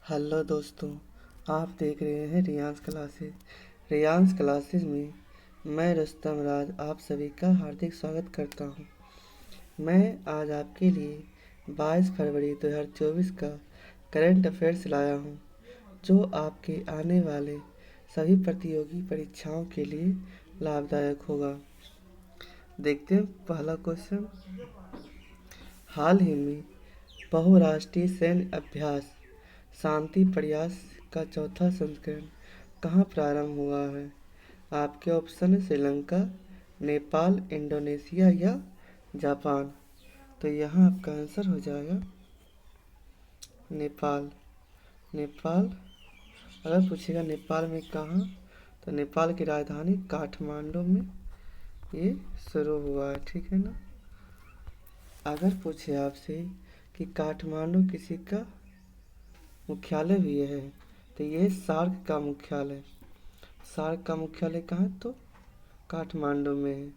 Hello दोस्तों, आप देख रहे हैं रियांस क्लासेस में मैं रुस्तम राज आप सभी का हार्दिक स्वागत करता हूं। मैं आज आपके लिए 22 फरवरी 2024 का करंट अफेयर्स लाया हूं, जो आपके आने वाले सभी प्रतियोगी परीक्षाओं के लिए लाभदायक होगा। देखते हैं पहला क्वेश्चन। हाल ही में बहुराष्ट्रीय सैन्य अभ्यास शांति प्रयास का चौथा संस्करण कहाँ प्रारंभ हुआ है? आपके ऑप्शन है श्रीलंका, नेपाल, इंडोनेशिया या जापान। तो यहाँ आपका आंसर हो जाएगा नेपाल। नेपाल अगर पूछेगा नेपाल में कहाँ, तो नेपाल की राजधानी काठमांडू में ये शुरू हुआ है, ठीक है ना। अगर पूछे आपसे कि काठमांडू किसी का मुख्यालय भी है, तो ये सार्क का मुख्यालय। सार्क का मुख्यालय कहाँ है? तो काठमांडू में है।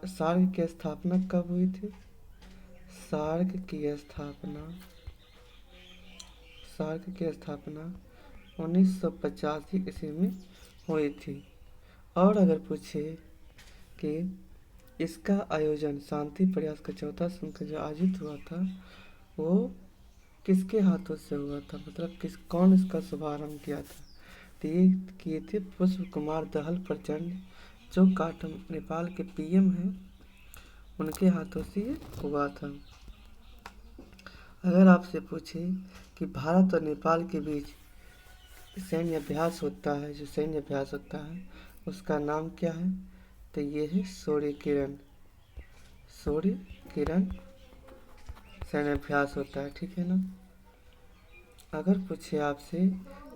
सार्क की स्थापना कब हुई थी? सार्क की स्थापना सार्क की स्थापना 1985 ईस्वी में हुई थी। और अगर पूछे कि इसका आयोजन शांति प्रयास का चौथा संस्करण जो आयोजित हुआ था, वो किसके हाथों से हुआ था, मतलब कौन इसका शुभारंभ किया था? तो ये किए थे पुष्प कुमार दहल प्रचंड, जो नेपाल के पीएम हैं, उनके हाथों से ये हुआ था। अगर आपसे पूछे कि भारत और नेपाल के बीच सैन्य अभ्यास होता है, जो सैन्य अभ्यास होता है उसका नाम क्या है? तो ये है सूर्य किरण सैन्य अभ्यास होता है, ठीक है ना। अगर पूछे आपसे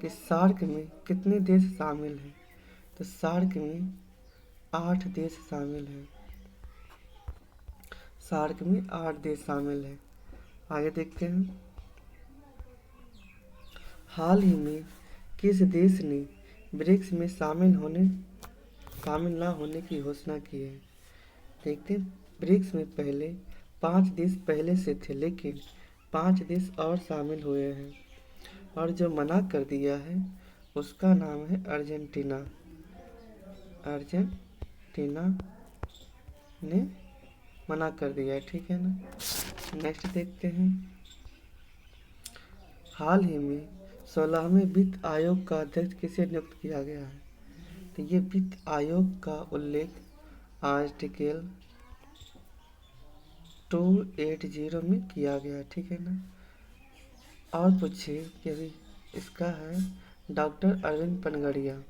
कि सार्क में कितने देश शामिल हैं, तो सार्क में 8 देश शामिल हैं। सार्क में 8 देश शामिल हैं। आगे देखते हैं। हाल ही में किस देश ने ब्रिक्स में शामिल ना होने की घोषणा की है? देखते हैं। ब्रिक्स में पहले 5 देश पहले से थे, लेकिन 5 देश और शामिल हुए हैं, और जो मना कर दिया है उसका नाम है अर्जेंटीना। अर्जेंटीना ने मना कर दिया है, ठीक है ना। नेक्स्ट देखते हैं। हाल ही में 16वें वित्त आयोग का अध्यक्ष किसे नियुक्त किया गया है? तो ये वित्त आयोग का उल्लेख आर्टिकल 280 में किया गया, ठीक है ना। और पूछिए कि अभी इसका है डॉक्टर अरविंद पनगड़िया।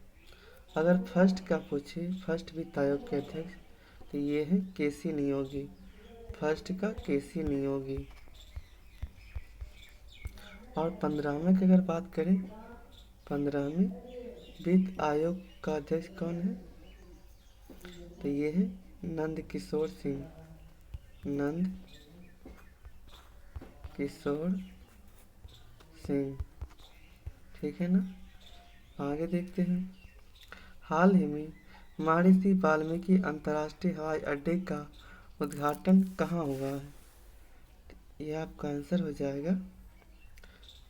अगर फर्स्ट का पूछे, फर्स्ट वित्त आयोग के अध्यक्ष, तो ये है केसी नियोगी। फर्स्ट का केसी नियोगी। और 15वें की अगर बात करें, 15वें वित्त आयोग का अध्यक्ष कौन है? तो ये है नंद किशोर सिंह, ठीक है ना। आगे देखते हैं। हाल ही में महर्षि वाल्मीकि अंतर्राष्ट्रीय हवाई अड्डे का उद्घाटन कहाँ हुआ है? यह आपका आंसर हो जाएगा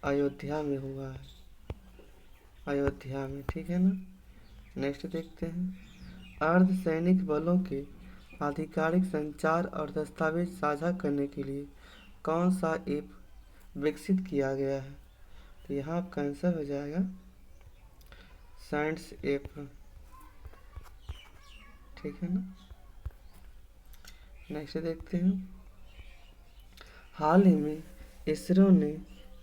अयोध्या में हुआ है। अयोध्या में, ठीक है ना। नेक्स्ट देखते हैं। अर्धसैनिक बलों के आधिकारिक संचार और दस्तावेज साझा करने के लिए कौन सा ऐप विकसित किया गया है? तो यहाँ आपका आंसर हो जाएगा साइंस ऐप, ठीक है ना। नेक्स्ट देखते हैं। हाल ही में इसरो ने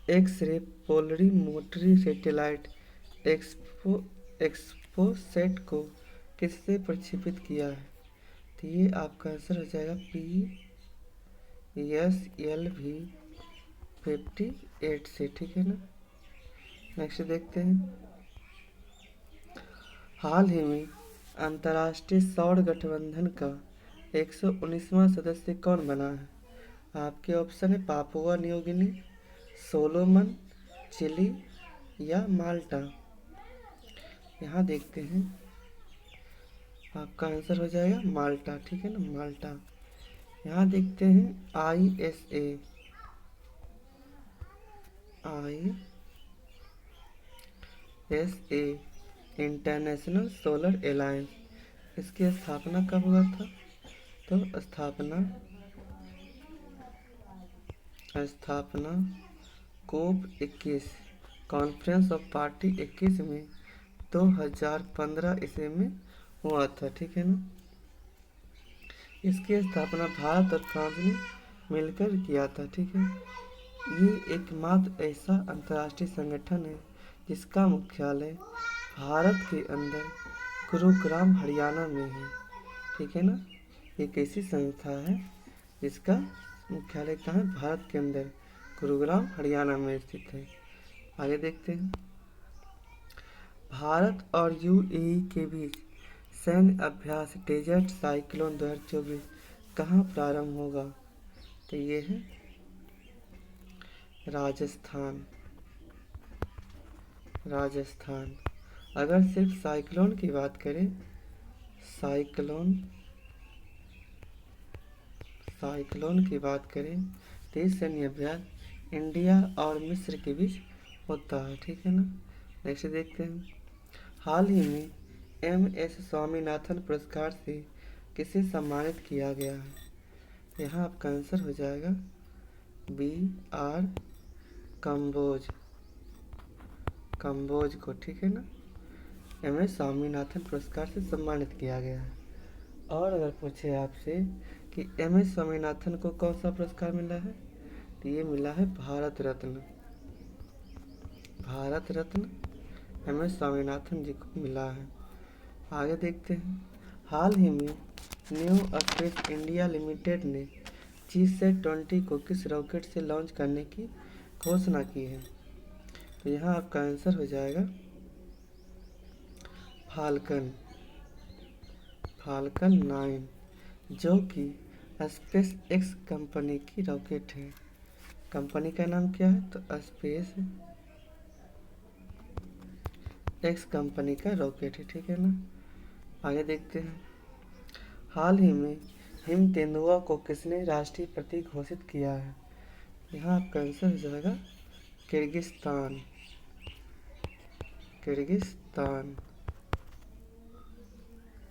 एक्स-रे पोलरीमोटरी सैटेलाइट एक्सपोसेट को किससे प्रक्षेपित किया है? तो ये आपका आंसर हो जाएगा PSLV-58 से, ठीक है ना। नेक्स्ट देखते हैं। हाल ही में अंतर्राष्ट्रीय सौर गठबंधन का 119वां सदस्य कौन बना है? आपके ऑप्शन है Papua New Guinea, Solomon, Chile या माल्टा। यहाँ देखते हैं। आपका आंसर हो जाएगा माल्टा, ठीक है ना, माल्टा। यहाँ देखते हैं। SA international solar alliance. इसकी स्थापना कब हुआ था? तो स्थापना कोप 21 कॉन्फ्रेंस ऑफ पार्टी 21 में 2015 ईस्वी में हुआ था। ठीक है ना। इसकी स्थापना भारत और फ्रांस ने मिलकर किया था। ठीक है। ये एकमात्र ऐसा अंतर्राष्ट्रीय संगठन है जिसका मुख्यालय भारत के अंदर गुरुग्राम हरियाणा में है। ठीक है ना। एक ऐसी संस्था है जिसका मुख्यालय कहाँ है? भारत के अंदर गुरुग्राम हरियाणा में स्थित है। आगे देखते हैं। भारत और UAE के बीच सैन्य अभ्यास डेजर्ट साइक्लोन 2024 कहाँ प्रारंभ होगा? तो ये है राजस्थान। अगर सिर्फ साइक्लोन की बात करें, साइक्लोन की बात करें तो ये सैन्य अभ्यास इंडिया और मिस्र के बीच होता है। ठीक है ना। नेक्स्ट देखते हैं। हाल ही में MS स्वामीनाथन पुरस्कार से किसे सम्मानित किया गया है? यहाँ आपका आंसर हो जाएगा BR कंबोज को। ठीक है ना। MS स्वामीनाथन पुरस्कार से सम्मानित किया गया है। और अगर पूछे आपसे कि MS स्वामीनाथन को कौन सा पुरस्कार मिला है, तो ये मिला है भारत रत्न। MS स्वामीनाथन जी को मिला है। आगे देखते हैं। हाल ही में न्यू स्पेस इंडिया लिमिटेड ने GSAT-20 को किस रॉकेट से लॉन्च करने की घोषणा की है? तो यहाँ आपका आंसर हो जाएगा फाल्कन 9, जो कि स्पेस एक्स कंपनी की रॉकेट है। कंपनी का नाम क्या है? तो स्पेस एक्स कंपनी का रॉकेट है। ठीक है ना। आगे देखते हैं। हाल ही में हिम तेंदुआ को किसने राष्ट्रीय प्रतीक घोषित किया है? यहाँ आपका आंसर हो जाएगा किर्गिस्तान।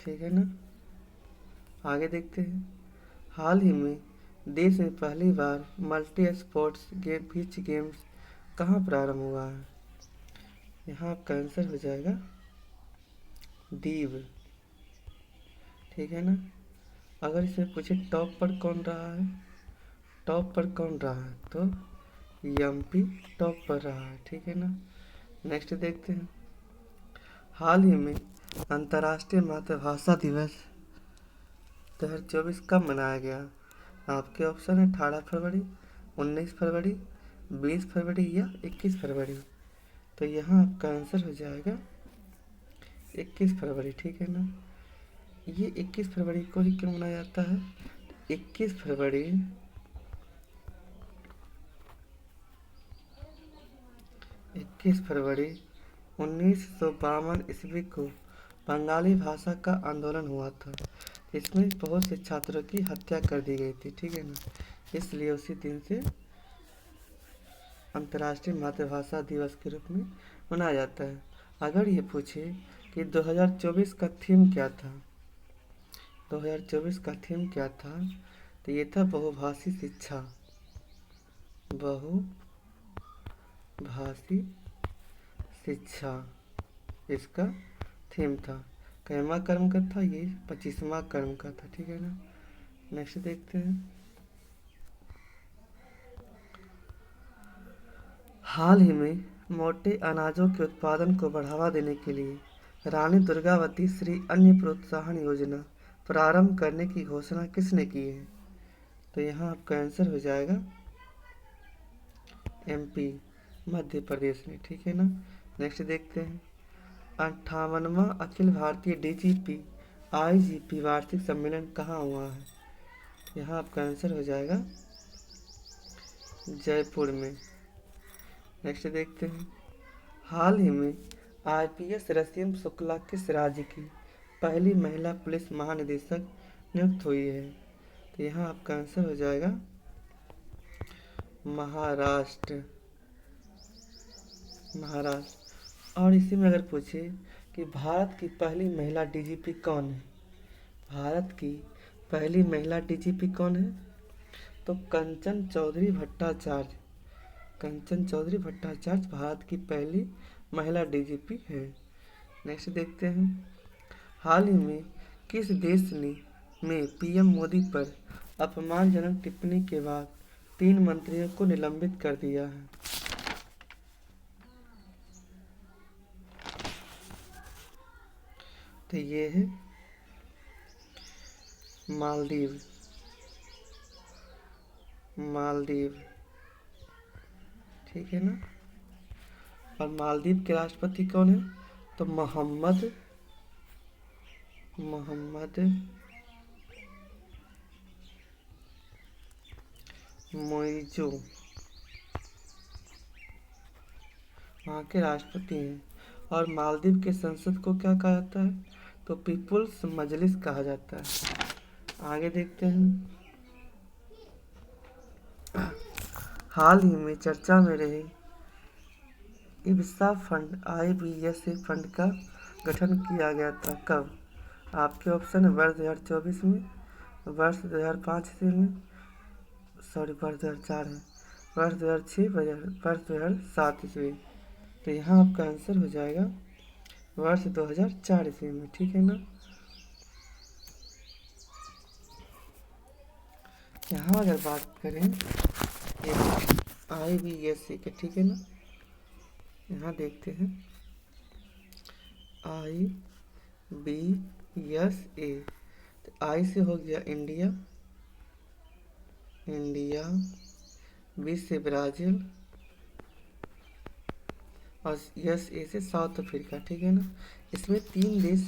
ठीक है ना। आगे देखते हैं। हाल ही में देश में पहली बार मल्टी स्पोर्ट्स बीच गेम्स कहाँ प्रारंभ हुआ है? यहाँ आपका आंसर हो जाएगा दीव। ठीक है ना। अगर इसमें पूछे टॉप पर कौन रहा है, तो MP टॉप पर रहा है। ठीक है ना। नेक्स्ट देखते हैं। हाल ही में अंतर्राष्ट्रीय मातृभाषा दिवस 2024 कब मनाया गया? आपके ऑप्शन है 18 फरवरी, 19 फरवरी, 20 फरवरी या 21 फरवरी। तो यहाँ आपका आंसर हो जाएगा 21 फरवरी। ठीक है ना। ये 21 फरवरी को ही क्यों मनाया जाता है? 21 फरवरी 1952 ईस्वी को बंगाली भाषा का आंदोलन हुआ था। इसमें बहुत से छात्रों की हत्या कर दी गई थी। ठीक है ना। इसलिए उसी दिन से अंतर्राष्ट्रीय मातृभाषा दिवस के रूप में मनाया जाता है। अगर ये पूछे कि 2024 का थीम क्या था, तो ये था बहुभाषी शिक्षा। इसका थीम था। कैमा कर्म का था, ये 25वां कर्म का था। ठीक है ना। नेक्स्ट देखते हैं। हाल ही में मोटे अनाजों के उत्पादन को बढ़ावा देने के लिए रानी दुर्गावती श्री अन्न प्रोत्साहन योजना प्रारंभ करने की घोषणा किसने की है? तो यहाँ आपका आंसर हो जाएगा MP मध्य प्रदेश में। ठीक है ना। नेक्स्ट देखते हैं। 58वां अखिल भारतीय DGP IGP वार्षिक सम्मेलन कहाँ हुआ है? यहाँ आपका आंसर हो जाएगा जयपुर में। नेक्स्ट देखते हैं। हाल ही में IPS रसीम शुक्ला किस राज्य की पहली महिला पुलिस महानिदेशक नियुक्त हुई है? तो यहाँ आपका आंसर हो जाएगा महाराष्ट्र। और इसी में अगर पूछे कि भारत की पहली महिला डीजीपी कौन है, भारत की पहली महिला डीजीपी कौन है, तो कंचन चौधरी भट्टाचार्य। कंचन चौधरी भट्टाचार्य भारत की पहली महिला डीजीपी है। नेक्स्ट देखते हैं, हाल ही में किस देश ने में पीएम मोदी पर अपमानजनक टिप्पणी के बाद 3 मंत्रियों को निलंबित कर दिया है। तो ये है मालदीव। मालदीव, ठीक है ना। और मालदीव के राष्ट्रपति कौन है, तो मोहम्मद मोइजो वहाँ के राष्ट्रपति हैं। और मालदीव के संसद को क्या कहा जाता है, तो पीपुल्स मजलिस कहा जाता है। आगे देखते हैं, हाल ही में चर्चा में रहे इब्सा फंड IBSA फंड का गठन किया गया था कब। आपके ऑप्शन है वर्ष 2024 में, वर्ष 2005 ईस्वी में, सॉरी वर्ष 2004 है, वर्ष 2006, वर्ष 2007 ईस्वी। तो यहाँ आपका आंसर हो जाएगा वर्ष 2004 ईस्वी में, ठीक है ना। यहाँ अगर बात करें IBSA के, ठीक है ना, यहाँ देखते हैं IBSA। तो आई से हो गया इंडिया, बी से ब्राज़ील, और USA से साउथ अफ्रीका, ठीक है ना। इसमें 3 देश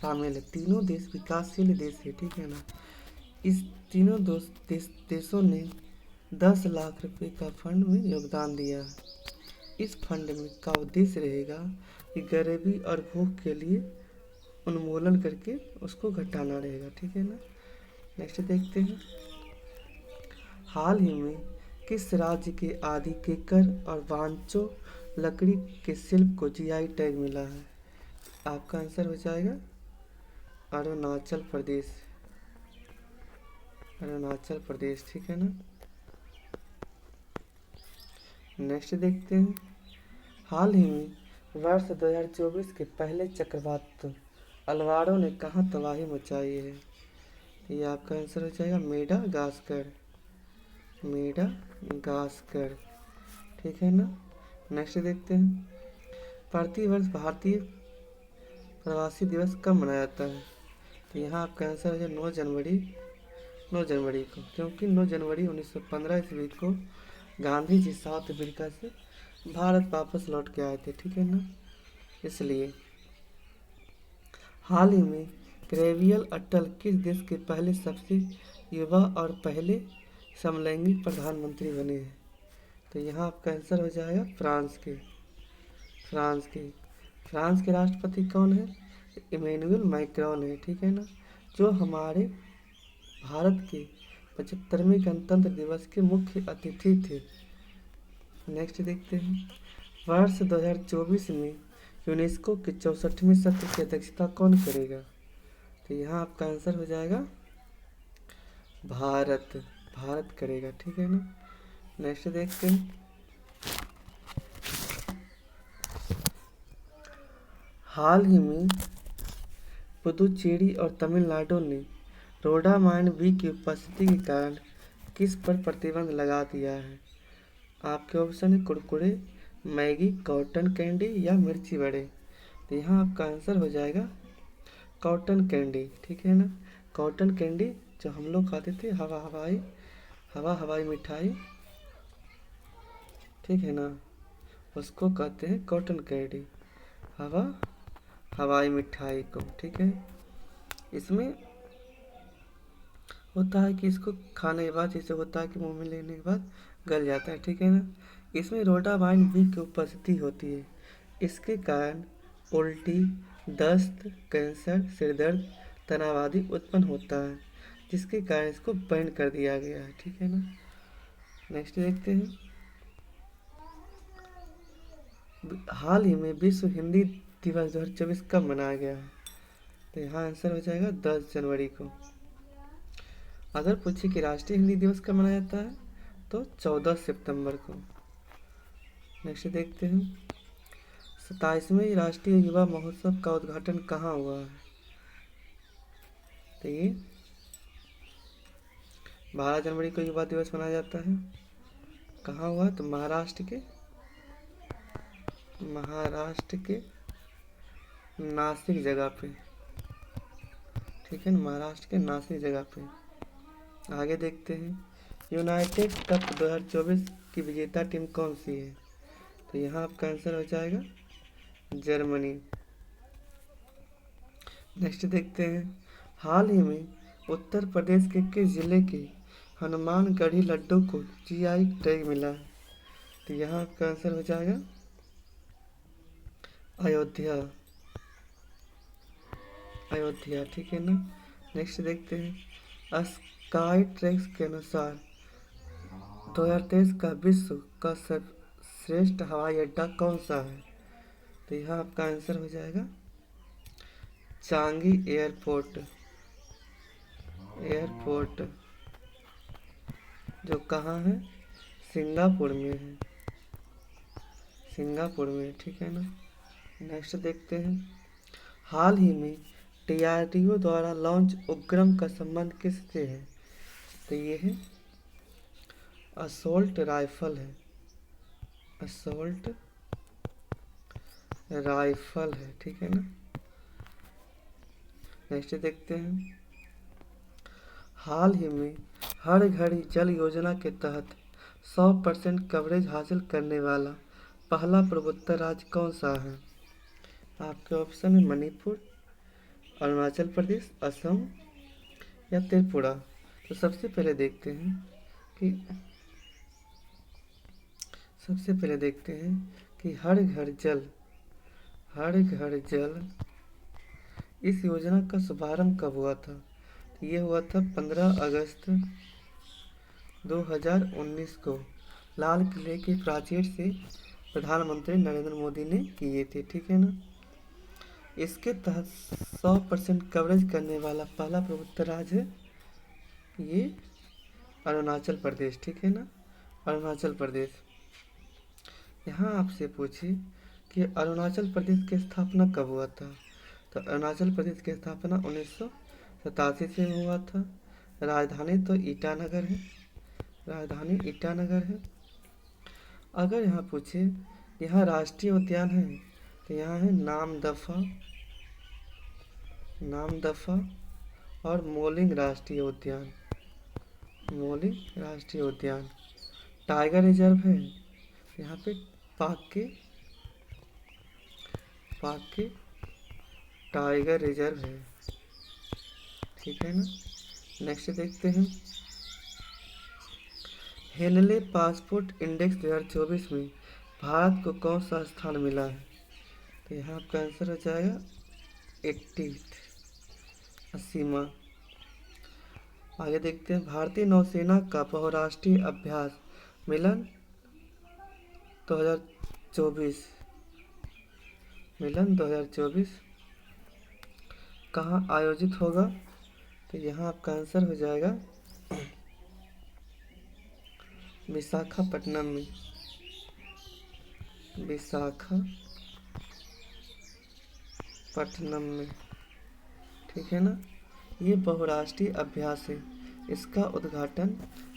शामिल है, तीनों देश विकासशील देश है, ठीक है ना। इस तीनों देशों ने 10 लाख रुपए का फंड में योगदान दिया है। इस फंड में का उद्देश्य रहेगा कि गरीबी और भूख के लिए उन्मूलन करके उसको घटाना रहेगा, ठीक है ना। नेक्स्ट देखते हैं, हाल ही में किस राज्य के आदि केकर और वांचो लकड़ी के शिल्प को GI टैग मिला है। आपका आंसर हो जाएगा अरुणाचल प्रदेश। अरुणाचल प्रदेश, ठीक है ना। नेक्स्ट देखते हैं, हाल ही में वर्ष 2024 के पहले चक्रवात अलवारो ने कहाँ तबाही मचाई है। ये आपका आंसर हो जाएगा मेडागास्कर, ठीक है ना। नेक्स्ट देखते हैं, प्रतिवर्ष भारतीय प्रवासी दिवस कब मनाया जाता है। तो यहाँ आपका आंसर है 9 जनवरी को, क्योंकि 9 जनवरी 1915 ईस्वी को गांधी जी साउथ अफ्रीका से भारत वापस लौट के आए थे, ठीक है ना, इसलिए। हाल ही में कैरिबियन अटल किस देश के पहले सबसे युवा और पहले समलैंगिक प्रधानमंत्री बने हैं। तो यहाँ आपका आंसर हो जाएगा फ्रांस के। फ्रांस के राष्ट्रपति कौन है, इमैनुअल मैक्रोन है, ठीक है ना, जो हमारे भारत के 75वें गणतंत्र दिवस के मुख्य अतिथि थे। नेक्स्ट देखते हैं, वर्ष 2024 में यूनेस्को के 64वें सत्र की अध्यक्षता कौन करेगा। तो यहाँ आपका आंसर हो जाएगा भारत करेगा, ठीक है ना। नेक्स्ट देखते हैं, हाल ही में पुदुचेरी और तमिलनाडु ने रोडामाइन बी की उपस्थिति के कारण किस पर प्रतिबंध लगा दिया है। आपके ऑप्शन है कुरकुरे, मैगी, कॉटन कैंडी या मिर्ची बड़े। तो यहाँ आपका आंसर हो जाएगा कॉटन कैंडी, ठीक है ना। कॉटन कैंडी जो हम लोग खाते थे, हवा हवाई मिठाई, ठीक है ना, उसको कहते हैं कॉटन कैंडी, हवा हवाई मिठाई को, ठीक है। इसमें होता है कि इसको खाने के बाद जैसे होता है कि मुंह में लेने के बाद गल जाता है, ठीक है ना। इसमें रोडामाइन बी की उपस्थिति होती है, इसके कारण उल्टी, दस्त, कैंसर, सिरदर्द, तनाव आदि उत्पन्न होता है, जिसके कारण इसको बैन कर दिया गया है, ठीक है ना। नेक्स्ट देखते हैं, हाल ही में विश्व हिंदी दिवस 2024 कब मनाया गया है? तो यहाँ आंसर हो जाएगा 10 जनवरी को। अगर पूछे कि राष्ट्रीय हिंदी दिवस कब मनाया जाता है तो 14 सितंबर को। नेक्स्ट देखते हैं, 27वें राष्ट्रीय युवा महोत्सव का उद्घाटन कहाँ हुआ है? तो ये 12 जनवरी को युवा दिवस मनाया जाता है। कहाँ हुआ? तो महाराष्ट्र के नासिक जगह पे, ठीक है ना, महाराष्ट्र के नासिक जगह पे। आगे देखते हैं, यूनाइटेड कप 2024 की विजेता टीम कौन सी है? तो यहाँ आपका आंसर हो जाएगा जर्मनी। नेक्स्ट देखते हैं, हाल ही में उत्तर प्रदेश के किस जिले के हनुमानगढ़ी लड्डू को जीआई टैग मिला है? तो यहाँ आपका आंसर हो जाएगा अयोध्या, ठीक है ना। नेक्स्ट देखते हैं, स्काई ट्रैक्स के अनुसार 2023 का विश्व का सर्वश्रेष्ठ हवाई अड्डा कौन सा है? तो यहाँ आपका आंसर हो जाएगा चांगी एयरपोर्ट, जो कहाँ है? सिंगापुर में है, ठीक है ना। नेक्स्ट देखते हैं, हाल ही में DRDO द्वारा लॉन्च उपग्रह का संबंध किससे है? तो ये है असोल्ट राइफल है, ठीक है ना। नेक्स्ट देखते हैं, हाल ही में हर घर जल योजना के तहत 100% कवरेज हासिल करने वाला पहला पूर्वोत्तर राज्य कौन सा है? आपके ऑप्शन है मणिपुर, अरुणाचल प्रदेश, असम या त्रिपुरा। तो सबसे पहले देखते हैं कि हर घर जल इस योजना का शुभारंभ कब हुआ था? तो ये हुआ था 15 अगस्त 2019 को लाल किले की प्राचीर से प्रधानमंत्री नरेंद्र मोदी ने किए थे, ठीक है ना। इसके तहत 100% कवरेज करने वाला पहला पूर्वोत्तर राज्य है ये अरुणाचल प्रदेश, ठीक है ना, अरुणाचल प्रदेश। यहाँ आपसे पूछे कि अरुणाचल प्रदेश की स्थापना कब हुआ था? तो अरुणाचल प्रदेश की स्थापना 1987 से हुआ था। राजधानी तो ईटानगर है। अगर यहाँ पूछे यहाँ राष्ट्रीय उद्यान है तो यहाँ है नामदफा और मोलिंग राष्ट्रीय उद्यान। टाइगर रिजर्व है यहाँ पे पाके टाइगर रिजर्व है, ठीक है ना। नेक्स्ट देखते हैं, हेनले पासपोर्ट इंडेक्स 2024 में भारत को कौन सा स्थान मिला है? तो यहाँ आपका आंसर हो जाएगा 80वां। आगे देखते हैं, भारतीय नौसेना का बहुराष्ट्रीय अभ्यास मिलन 2024 कहाँ आयोजित होगा? तो यहाँ आपका आंसर हो जाएगा विशाखापट्टनम में, ठीक है ना। ये बहुराष्ट्रीय अभ्यास है, इसका उद्घाटन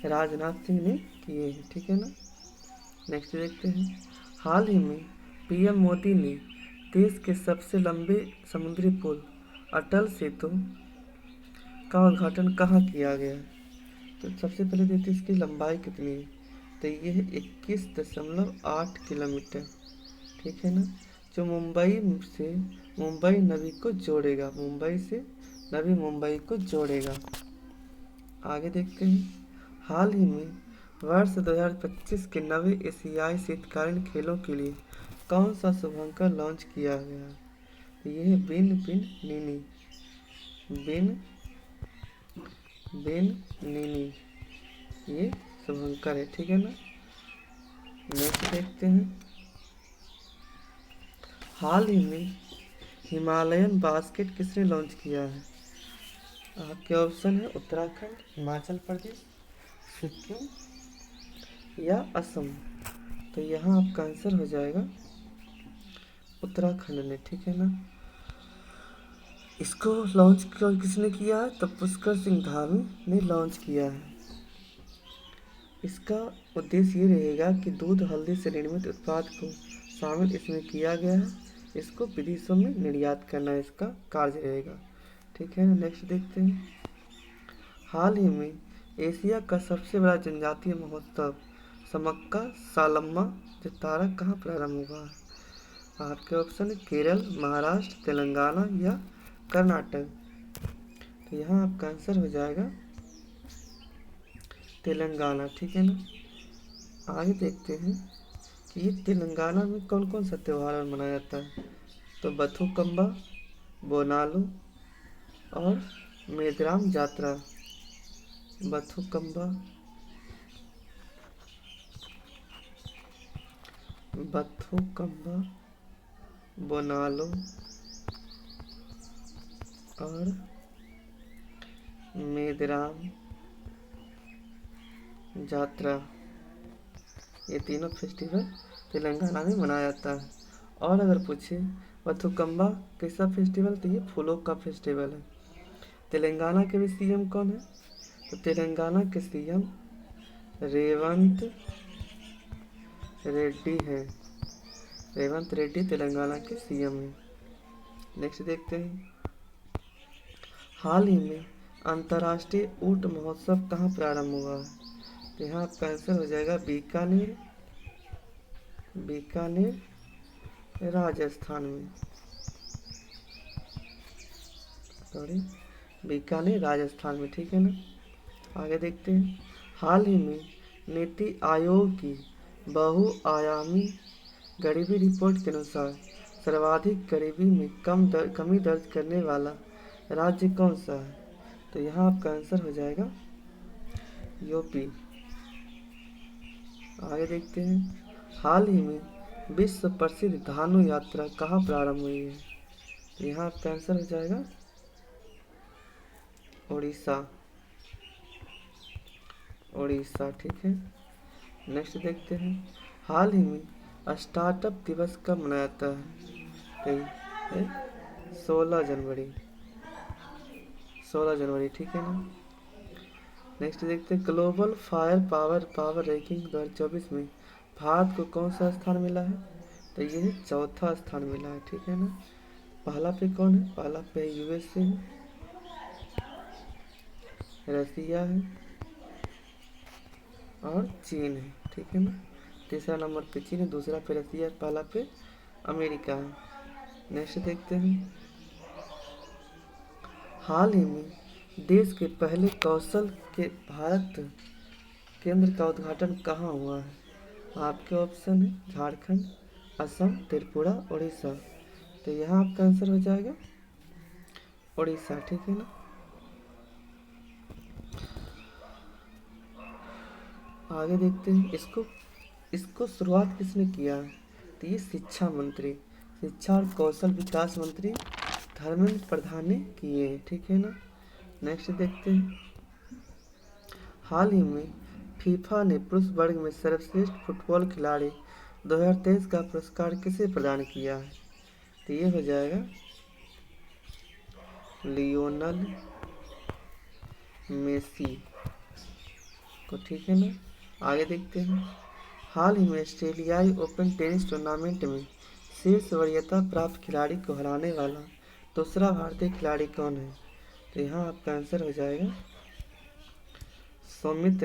राजनाथ सिंह ने किए हैं, ठीक है ना। नेक्स्ट देखते हैं, हाल ही में पीएम मोदी ने देश के सबसे लंबे समुद्री पुल अटल सेतु का उद्घाटन कहाँ किया गया? तो सबसे पहले देखते हैं इसकी लंबाई कितनी है। तो ये है 21.8 किलोमीटर, ठीक है ना, जो मुंबई नवी मुंबई को जोड़ेगा। आगे देखते हैं, हाल ही में वर्ष 2025 के नवे एशियाई शीतकालीन खेलों के लिए कौन सा शुभंकर लॉन्च किया गया? तो ये है बिन नीनी, ये शुभंकर है, ठीक है ना। नेक्स्ट देखते हैं, हाल ही में हिमालयन बास्केट किसने लॉन्च किया है? आपके ऑप्शन है उत्तराखंड, हिमाचल प्रदेश, सिक्किम या असम। तो यहाँ आपका आंसर हो जाएगा उत्तराखंड ने, ठीक है ना। इसको लॉन्च किसने किया है? तो पुष्कर सिंह धामी ने लॉन्च किया है। इसका उद्देश्य ये रहेगा कि दूध हल्दी से निर्मित उत्पाद को शामिल इसमें किया गया है, इसको विदेशों में निर्यात करना इसका कार्य रहेगा, ठीक है ना। नेक्स्ट देखते हैं। हाल ही में एशिया का सबसे बड़ा जनजातीय महोत्सव समक्का सालम्मा जतारा कहाँ प्रारंभ हुआ? आपके ऑप्शन है केरल, महाराष्ट्र, तेलंगाना या कर्नाटक। तो यहाँ आपका आंसर हो जाएगा तेलंगाना, ठीक है ना। आगे देखते हैं कि ये तेलंगाना में कौन कौन सा त्यौहार मनाया जाता है। तो बथुकम्बा, बोनालू और मेदराम जात्रा। बथुकम्बा, बोनालू और मेदराम जात्रा, ये तीनों फेस्टिवल तेलंगाना में मनाया जाता है। और अगर पूछे बथुकम्बा कैसा फेस्टिवल, तो ये फूलों का फेस्टिवल है। तेलंगाना के भी सीएम कौन है? तो तेलंगाना के सीएम रेवंत रेड्डी है। रेवंत रेड्डी तेलंगाना के सीएम है। नेक्स्ट देखते हैं। हाल ही में अंतर्राष्ट्रीय ऊंट महोत्सव कहाँ प्रारंभ हुआ है? तो यहाँ आपका आंसर हो जाएगा बीकानेर, राजस्थान में। बीकानेर राजस्थान में, ठीक है ना। आगे देखते हैं। हाल ही में नीति आयोग की बहुआयामी गरीबी रिपोर्ट के अनुसार सर्वाधिक गरीबी में कमी दर्ज करने वाला राज्य कौन सा है? तो यहाँ आपका आंसर हो जाएगा यूपी। आगे देखते हैं। हाल ही में विश्व प्रसिद्ध धानु यात्रा कहाँ प्रारंभ हुई है? तो यहाँ आपका आंसर हो जाएगा उड़ीसा, ठीक है। नेक्स्ट देखते हैं। हाल ही में स्टार्टअप दिवस कब मनाया जाता है? तो 16 जनवरी, ठीक है ना। नेक्स्ट देखते हैं। ग्लोबल फायर पावर रैंकिंग 2024 में भारत को कौन सा स्थान मिला है? तो ये चौथा स्थान मिला है, ठीक है ना। पहला पे कौन है? पहला पे यूएसए है, रसिया है और चीन है, ठीक है ना। तीसरा नंबर पे चीन है, दूसरा पे रसिया, पहला पे अमेरिका है। नेक्स्ट देखते हैं। हाल ही में देश के पहले कौशल के भारत केंद्र का उद्घाटन कहाँ हुआ है? आपके ऑप्शन है झारखंड, असम, त्रिपुरा, उड़ीसा। तो यहाँ आपका आंसर हो जाएगा उड़ीसा, ठीक है ना। आगे देखते हैं। इसको शुरुआत किसने किया है? तो ये शिक्षा और कौशल विकास मंत्री धर्मेंद्र प्रधान ने किए हैं, ठीक है ना। नेक्स्ट देखते हैं। हाल ही में फीफा ने पुरुष वर्ग में सर्वश्रेष्ठ फुटबॉल खिलाड़ी 2023 का पुरस्कार किसे प्रदान किया है? तो ये हो जाएगा लियोनल मेसी को, ठीक है ना। आगे देखते हैं। हाल ही में ऑस्ट्रेलियाई ओपन टेनिस टूर्नामेंट में शीर्ष वरीयता प्राप्त खिलाड़ी को हराने वाला दूसरा भारतीय खिलाड़ी कौन है? तो यहाँ आपका आंसर हो जाएगा सुमित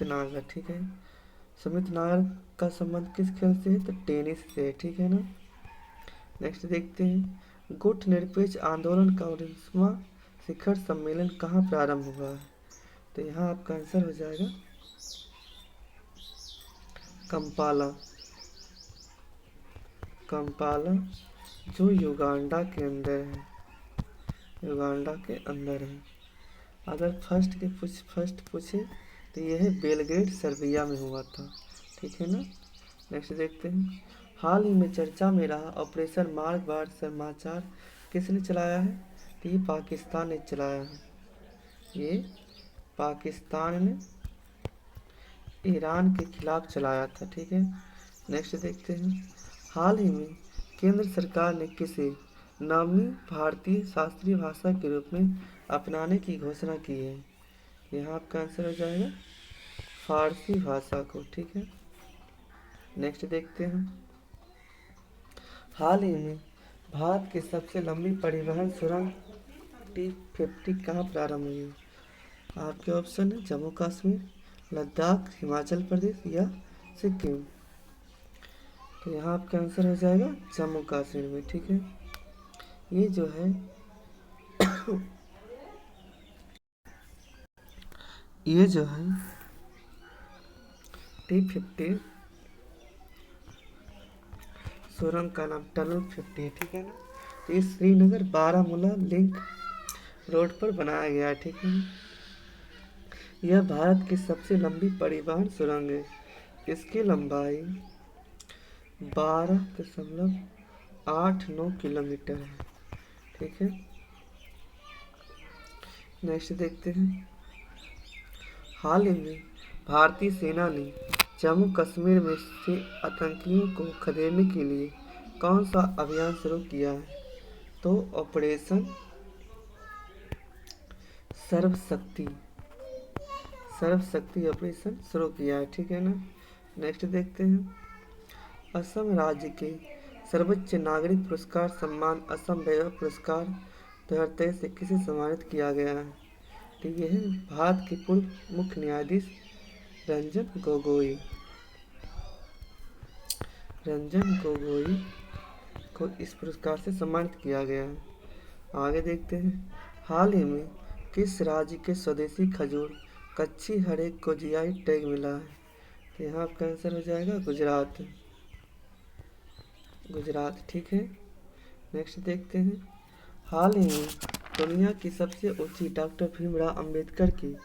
नागर, ठीक है। सुमित नागर का संबंध किस खेल से है? तो टेनिस से, ठीक है ना। नेक्स्ट देखते हैं। गुट निरपेक्ष आंदोलन का 19वां शिखर सम्मेलन कहाँ प्रारंभ हुआ है? तो यहाँ आपका आंसर हो जाएगा कंपाला, जो युगांडा के अंदर है। अगर फर्स्ट पूछे तो यह है बेलग्रेड सर्बिया में हुआ था, ठीक है ना। नेक्स्ट देखते हैं, हाल ही में चर्चा में रहा ऑपरेशन मार्गवार समाचार किसने चलाया है? तो ये पाकिस्तान ने चलाया है। ये पाकिस्तान ने ईरान के खिलाफ चलाया था। ठीक है, नेक्स्ट देखते हैं, हाल ही में केंद्र सरकार ने किसे नवीं भारतीय शास्त्रीय भाषा के रूप में अपनाने की घोषणा की है? यहाँ आपका आंसर हो जाएगा फारसी भाषा को। ठीक है, नेक्स्ट देखते हैं, हाल ही में भारत की सबसे लंबी परिवहन सुरंग T50 कहाँ प्रारंभ हुई है? आपके ऑप्शन है जम्मू कश्मीर, लद्दाख, हिमाचल प्रदेश या सिक्किम। तो यहाँ आपका आंसर हो जाएगा जम्मू कश्मीर में। ठीक है, ये जो है ये जो है T50 सुरंग का नाम टनल 50 है। ठीक है ना, तो ये श्रीनगर बारामूला लिंक रोड पर बनाया गया है। ठीक है, यह भारत की सबसे लंबी परिवहन सुरंग है। इसकी लंबाई 12.89 किलोमीटर है। ठीक है, नेक्स्ट देखते हैं, हाल ही में भारतीय सेना ने जम्मू कश्मीर में से आतंकियों को खदेड़ने के लिए कौन सा अभियान शुरू किया है? तो ऑपरेशन सर्वशक्ति ऑपरेशन शुरू किया है। ठीक है ना, नेक्स्ट देखते हैं, असम राज्य के सर्वोच्च नागरिक पुरस्कार सम्मान असम वैभव पुरस्कार 2023 से किसे सम्मानित किया गया है? तो ये है भारत के पूर्व मुख्य न्यायाधीश रंजन गोगोई को इस पुरस्कार से सम्मानित किया गया है। आगे देखते हैं, हाल ही में किस राज्य के स्वदेशी खजूर कच्ची हरे को जीआई टैग मिला है? तो यहाँ आपका आंसर हो जाएगा गुजरात। ठीक है, नेक्स्ट देखते हैं, हाल ही में दुनिया की सबसे ऊंची डॉक्टर भीमराव अंबेडकर की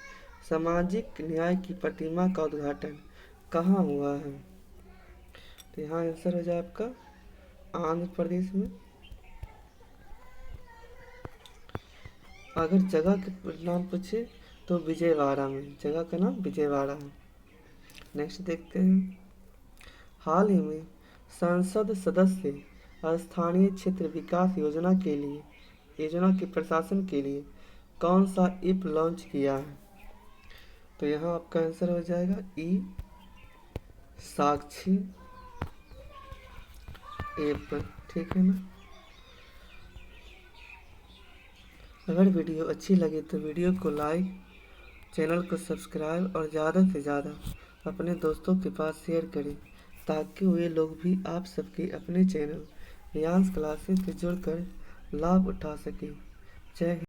सामाजिक न्याय की प्रतिमा का उद्घाटन कहाँ हुआ है? तो यहाँ आंसर हो जाए आपका आंध्र प्रदेश में। अगर जगह के नाम पूछे तो विजयवाड़ा में, जगह का नाम विजयवाड़ा है। नेक्स्ट देखते हैं, हाल ही में संसद सदस्य स्थानीय क्षेत्र विकास योजना के प्रशासन के लिए कौन सा ऐप लॉन्च किया है? तो यहाँ आपका आंसर हो जाएगा ई साक्षी ऐप। ठीक है ना, अगर वीडियो अच्छी लगे तो वीडियो को लाइक, चैनल को सब्सक्राइब और ज़्यादा से ज़्यादा अपने दोस्तों के पास शेयर करें ताकि वे लोग भी आप सबके अपने चैनल रियांस क्लासेस से जुड़कर लाभ उठा सकें। जय हिंद।